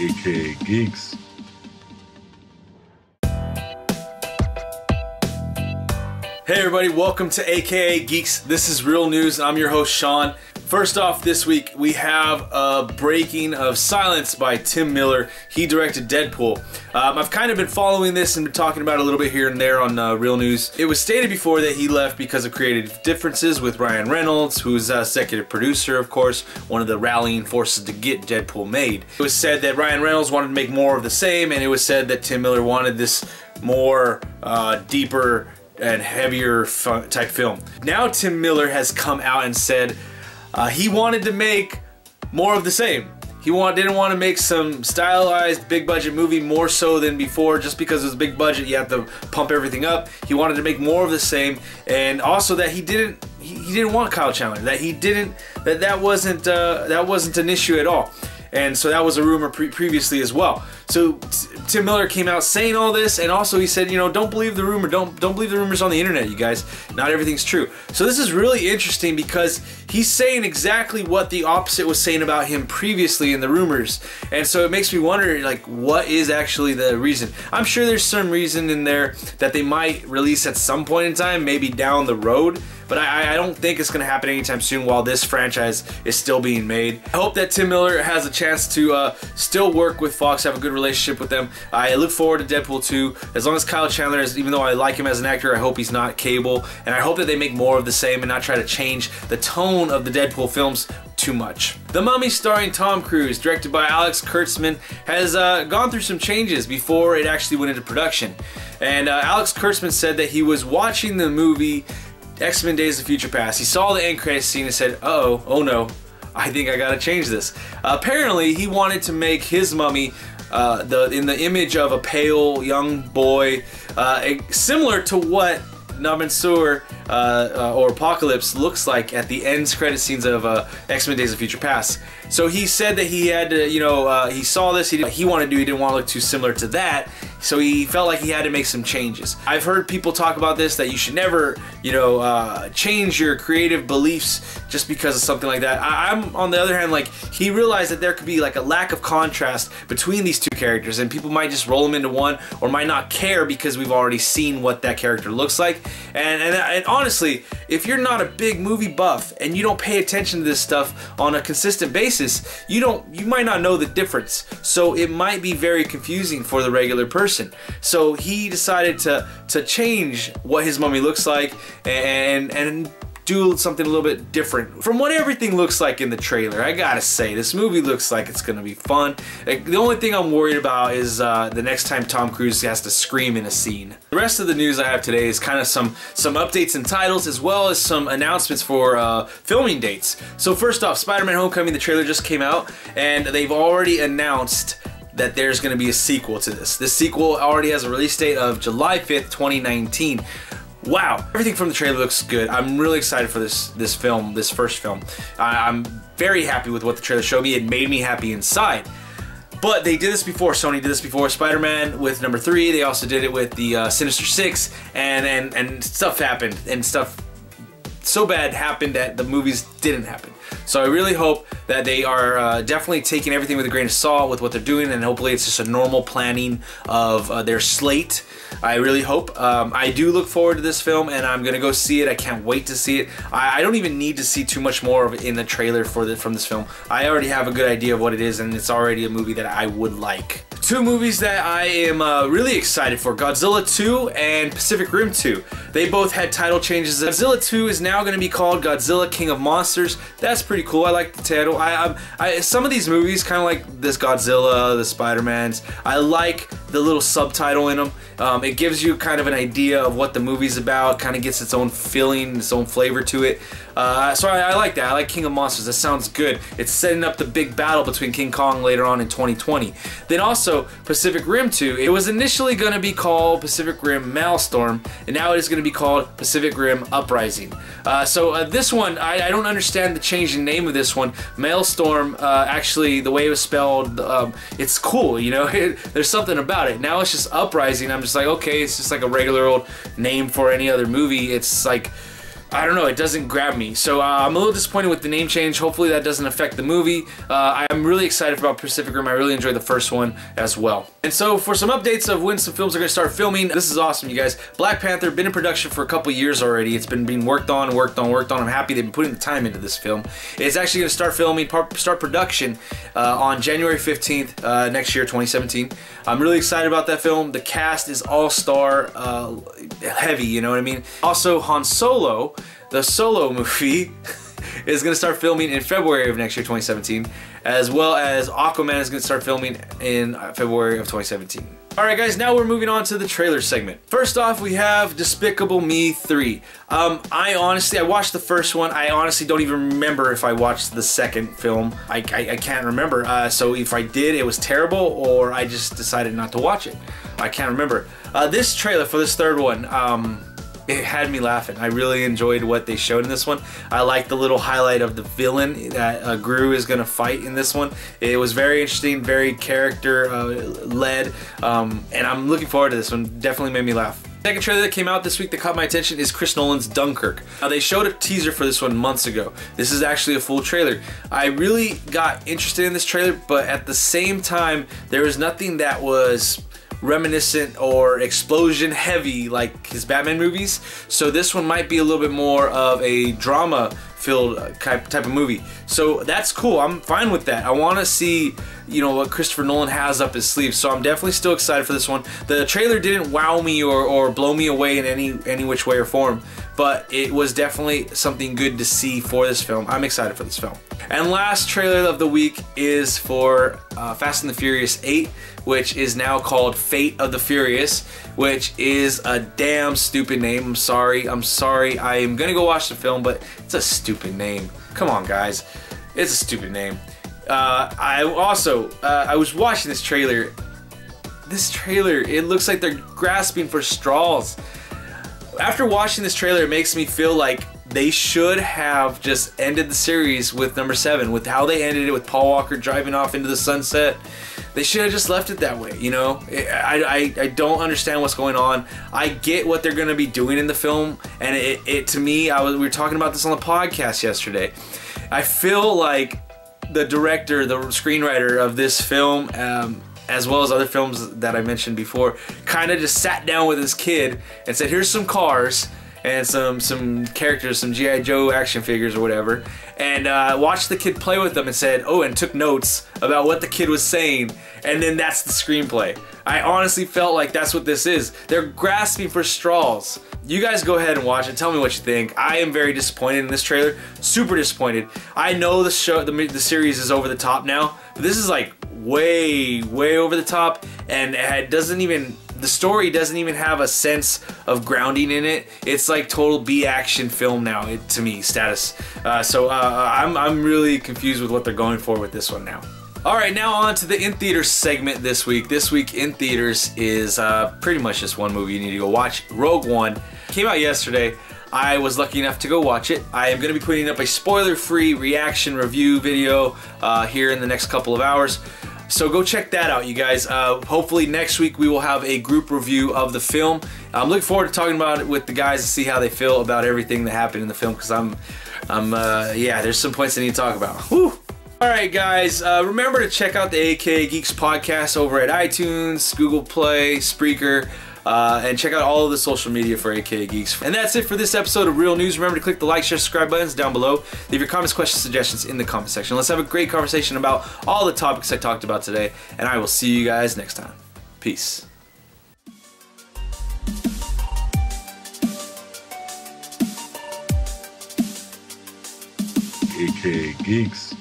aka Geeks. Hey everybody, welcome to AKA Geeks. This is Real News. I'm your host Sean. First off, this week we have a breaking of silence by Tim Miller. He directed Deadpool. I've kind of been following this and been talking about it a little bit here and there on Real News. It was stated before that he left because of creative differences with Ryan Reynolds, who's a executive producer, of course, one of the rallying forces to get Deadpool made. It was said that Ryan Reynolds wanted to make more of the same, and it was said that Tim Miller wanted this more deeper and heavier type film. Now Tim Miller has come out and said he wanted to make more of the same. He didn't want to make some stylized big budget movie more so than before. Just because it was big budget, you have to pump everything up. He wanted to make more of the same, and also that he didn't want Kyle Chandler. That wasn't an issue at all. And so that was a rumor previously as well. So Tim Miller came out saying all this, and also he said, you know, don't believe the rumor. Don't believe the rumors on the internet, you guys. Not everything's true. So this is really interesting because he's saying exactly what the opposite was saying about him previously in the rumors. And so it makes me wonder, like, what is actually the reason? I'm sure there's some reason in there that they might release at some point in time, maybe down the road. But I don't think it's going to happen anytime soon while this franchise is still being made. I hope that Tim Miller has a chance to still work with Fox, have a good relationship with them. I look forward to Deadpool 2. As long as Kyle Chandler is, even though I like him as an actor, I hope he's not cable. And I hope that they make more of the same and not try to change the tone of the Deadpool films too much. The Mummy, starring Tom Cruise, directed by Alex Kurtzman, has gone through some changes before it actually went into production. And Alex Kurtzman said that he was watching the movie X-Men Days of Future Past. He saw the end credits scene and said, oh no, I think I gotta change this. Apparently, he wanted to make his mummy in the image of a pale young boy, similar to what Namansur or Apocalypse looks like at the end credit scenes of X-Men Days of Future Past. So he said that he had to, you know, he saw this, he didn't want to look too similar to that, so he felt like he had to make some changes. I've heard people talk about this, that you should never, you know, change your creative beliefs just because of something like that. I'm, on the other hand, like, he realized that there could be like a lack of contrast between these two characters, and people might just roll them into one, or might not care because we've already seen what that character looks like. And honestly, if you're not a big movie buff and you don't pay attention to this stuff on a consistent basis, you might not know the difference. So it might be very confusing for the regular person. So he decided to change what his mummy looks like and do something a little bit different from what everything looks like in the trailer. I gotta say, this movie looks like it's gonna be fun. Like, the only thing I'm worried about is the next time Tom Cruise has to scream in a scene. The rest of the news I have today is kind of some updates and titles, as well as some announcements for filming dates. So first off, Spider-Man Homecoming, the trailer just came out, and they've already announced that there's going to be a sequel to this. This sequel already has a release date of July 5th, 2019. Wow, everything from the trailer looks good. I'm really excited for this first film. I'm very happy with what the trailer showed me. It made me happy inside. But they did this before. Sony did this before. Spider-Man with number 3. They also did it with the Sinister Six, and stuff happened, and stuff so bad happened that the movies didn't happen. So I really hope that they are definitely taking everything with a grain of salt with what they're doing, and hopefully it's just a normal planning of their slate. I really hope. I do look forward to this film, and I'm gonna go see it. I can't wait to see it. I don't even need to see too much more of it in the trailer from this film. I already have a good idea of what it is, and it's already a movie that I would like. Two movies that I am really excited for: Godzilla 2 and Pacific Rim 2. They both had title changes. Godzilla 2 is now going to be called Godzilla King of Monsters. That's pretty cool. I like the title. Some of these movies, kind of like this Godzilla, the Spider-Mans, I like the little subtitle in them. It gives you kind of an idea of what the movie's about, kind of gets its own feeling, its own flavor to it. So I like that. I like King of Monsters. That sounds good. It's setting up the big battle between King Kong later on in 2020. Then also Pacific Rim 2. It was initially going to be called Pacific Rim Maelstrom, and now it is going to be called Pacific Rim Uprising. This one, I don't understand the change in name of this one. Maelstrom, actually, the way it was spelled, it's cool, you know? There's something about it. Now it's just Uprising. I'm just like, okay, it's just like a regular old name for any other movie. It's like, I don't know, it doesn't grab me. So I'm a little disappointed with the name change. Hopefully that doesn't affect the movie. I'm really excited about Pacific Rim. I really enjoyed the first one as well. And so for some updates of when some films are going to start filming, this is awesome, you guys. Black Panther, been in production for a couple years already. It's been being worked on. I'm happy they've been putting the time into this film. It's actually going to start filming, start production on January 15th next year, 2017. I'm really excited about that film. The cast is all-star heavy, you know what I mean? Also, Han Solo, the Solo movie, is going to start filming in February of next year, 2017, as well as Aquaman is going to start filming in February of 2017. Alright guys, now we're moving on to the trailer segment. First off, we have Despicable Me 3. I watched the first one. I honestly don't even remember if I watched the second film. I can't remember. So if I did, it was terrible, or I just decided not to watch it. I can't remember. This trailer for this third one, it had me laughing. I really enjoyed what they showed in this one. I like the little highlight of the villain that Gru is going to fight in this one. It was very interesting, very character led, and I'm looking forward to this one. Definitely made me laugh. Second trailer that came out this week that caught my attention is Chris Nolan's Dunkirk. Now they showed a teaser for this one months ago. This is actually a full trailer. I really got interested in this trailer, but at the same time, there was nothing that was reminiscent or explosion heavy like his Batman movies. So this one might be a little bit more of a drama filled type of movie. So that's cool. I'm fine with that. I want to see, you know, what Christopher Nolan has up his sleeve. So I'm definitely still excited for this one. The trailer didn't wow me or blow me away in any which way or form, but it was definitely something good to see for this film. I'm excited for this film. And last trailer of the week is for Fast and the Furious 8, which is now called Fate of the Furious, which is a damn stupid name. I'm sorry. I am gonna go watch the film, but it's a stupid name. Come on, guys. It's a stupid name. I was watching this trailer. This trailer, it looks like they're grasping for straws. After watching this trailer, it makes me feel like they should have just ended the series with number 7, with how they ended it with Paul Walker driving off into the sunset. They should have just left it that way, you know? I don't understand what's going on. I get what they're going to be doing in the film, and to me, we were talking about this on the podcast yesterday. I feel like the director, the screenwriter of this film, as well as other films that I mentioned before, kind of just sat down with his kid and said, here's some cars and some characters, some G.I. Joe action figures or whatever, and watched the kid play with them and said, oh, and took notes about what the kid was saying, and then that's the screenplay. I honestly felt like that's what this is. They're grasping for straws. You guys go ahead and watch it. Tell me what you think. I am very disappointed in this trailer. Super disappointed. I know the series is over the top now, but this is like way over the top, and it doesn't even, the story doesn't even have a sense of grounding in it. It's like total B-action film now, to me, status. So I'm really confused with what they're going for with this one now. Alright, now on to the in-theaters segment this week. This week in theaters is pretty much just one movie you need to go watch. Rogue One. Came out yesterday. I was lucky enough to go watch it. I am going to be putting up a spoiler-free reaction review video here in the next couple of hours. So go check that out, you guys. Hopefully next week we will have a group review of the film. I'm looking forward to talking about it with the guys to see how they feel about everything that happened in the film, because yeah, there's some points I need to talk about. Whew. Alright guys, remember to check out the AKA Geeks podcast over at iTunes, Google Play, Spreaker, and check out all of the social media for AKA Geeks. And that's it for this episode of Real News. Remember to click the like, share, subscribe buttons down below. Leave your comments, questions, suggestions in the comment section. Let's have a great conversation about all the topics I talked about today, and I will see you guys next time. Peace. AKA Geeks.